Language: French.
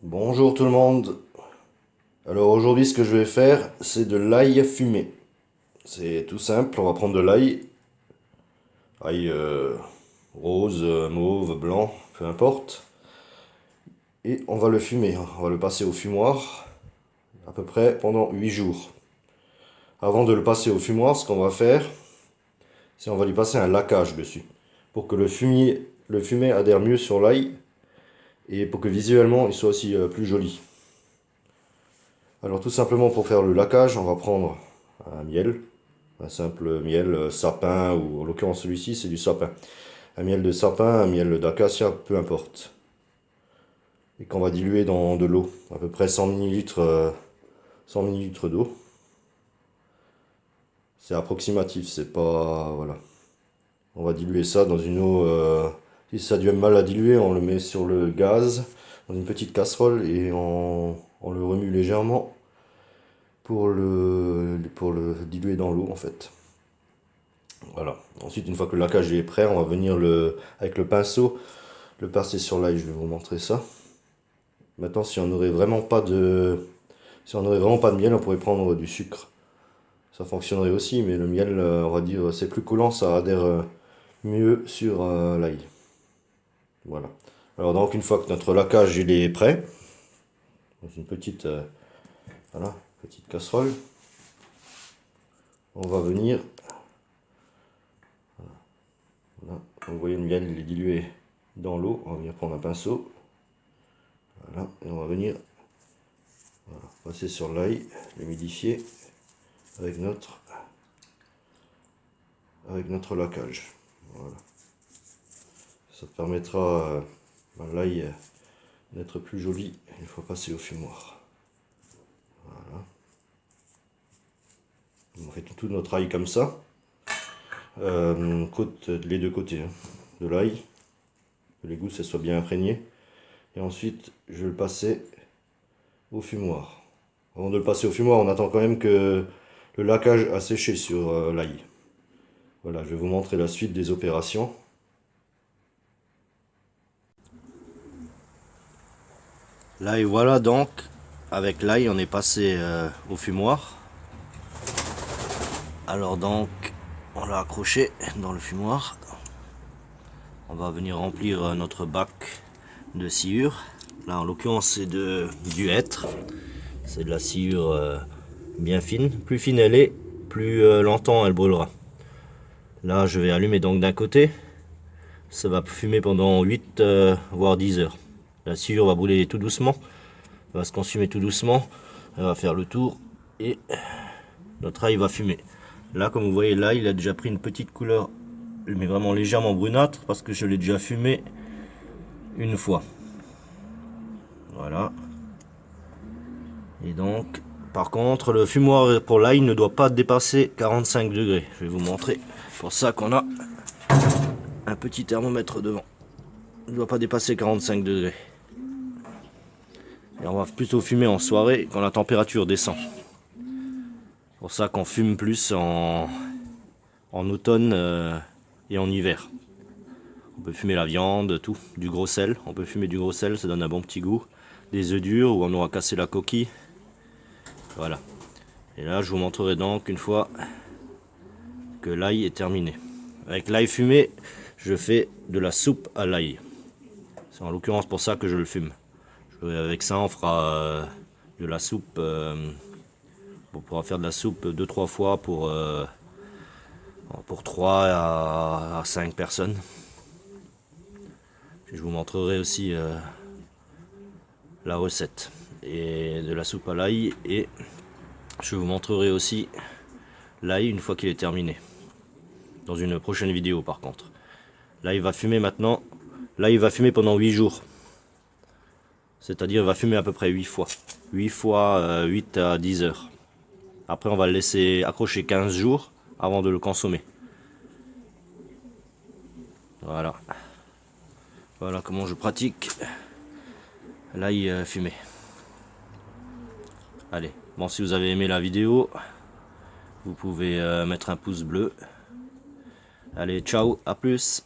Bonjour tout le monde. Alors aujourd'hui ce que je vais faire c'est de l'ail fumé. C'est tout simple, on va prendre de l'ail, ail rose, mauve, blanc, peu importe. Et on va le fumer, on va le passer au fumoir à peu près pendant 8 jours. Avant de le passer au fumoir, ce qu'on va faire, c'est on va lui passer un laquage dessus. Pour que le fumé adhère mieux sur l'ail et pour que visuellement il soit aussi plus joli. Alors tout simplement pour faire le laquage, on va prendre un miel, un simple miel sapin, ou en l'occurrence celui-ci c'est du sapin. Un miel de sapin, un miel d'acacia, peu importe. Et qu'on va diluer dans de l'eau, à peu près 100 ml, 100 ml d'eau. C'est approximatif, c'est pas... Voilà. On va diluer ça dans une eau... si ça a du mal à diluer, on le met sur le gaz, dans une petite casserole, et on le remue légèrement pour le diluer dans l'eau en fait. Voilà. Ensuite, une fois que le laquage est prêt, on va venir avec le pinceau le passer sur l'ail. Je vais vous montrer ça. Maintenant, si on n'aurait vraiment pas de miel, on pourrait prendre du sucre. Ça fonctionnerait aussi, mais le miel, on va dire, c'est plus collant, ça adhère mieux sur l'ail. Voilà. Alors donc, une fois que notre laquage il est prêt, dans une petite, voilà, petite casserole, on va venir. Voilà. Vous voyez le miel, il est dilué dans l'eau. On va venir prendre un pinceau. Voilà. Et on va venir, voilà, passer sur l'ail, l'humidifier avec notre laquage. Voilà. Ça permettra à l'ail d'être plus joli une fois passé au fumoir. Voilà. On fait tout notre ail comme ça. Les deux côtés hein, de l'ail. Que les gousses soient bien imprégnées. Et ensuite, je vais le passer au fumoir. Avant de le passer au fumoir, on attend quand même que le laquage a séché sur l'ail. Voilà, je vais vous montrer la suite des opérations. Là et voilà donc, avec l'ail on est passé au fumoir. Alors donc, on l'a accroché dans le fumoir. On va venir remplir notre bac de sciure. Là en l'occurrence c'est du hêtre. C'est de la sciure bien fine. Plus fine elle est, plus longtemps elle brûlera. Là je vais allumer donc d'un côté. Ça va fumer pendant 8 voire 10 heures. La sciure va brûler tout doucement. Elle va se consumer tout doucement. Elle va faire le tour et notre ail va fumer. Là comme vous voyez là il a déjà pris une petite couleur, mais vraiment légèrement brunâtre parce que je l'ai déjà fumé une fois. Voilà. Et donc par contre le fumoir pour l'ail ne doit pas dépasser 45 degrés. Je vais vous montrer. C'est pour ça qu'on a un petit thermomètre devant. Il ne doit pas dépasser 45 degrés. Et on va plutôt fumer en soirée quand la température descend. C'est pour ça qu'on fume plus en automne et en hiver. On peut fumer la viande, tout, du gros sel. On peut fumer du gros sel, ça donne un bon petit goût. Des œufs durs où on aura cassé la coquille. Voilà. Et là, je vous montrerai donc une fois que l'ail est terminé. Avec l'ail fumé, je fais de la soupe à l'ail. C'est en l'occurrence pour ça que je le fume. Avec ça, on fera de la soupe. On pourra faire de la soupe 2-3 fois pour 3 à 5 personnes. Je vous montrerai aussi la recette et de la soupe à l'ail, et je vous montrerai aussi l'ail une fois qu'il est terminé dans une prochaine vidéo. Par contre là il va fumer maintenant, là il va fumer pendant 8 jours, c'est à dire il va fumer à peu près 8 fois 8 à 10 heures. Après on va le laisser accrocher 15 jours avant de le consommer. Voilà comment je pratique l'ail fumé. Allez, bon, si vous avez aimé la vidéo, vous pouvez mettre un pouce bleu. Allez, ciao, à plus.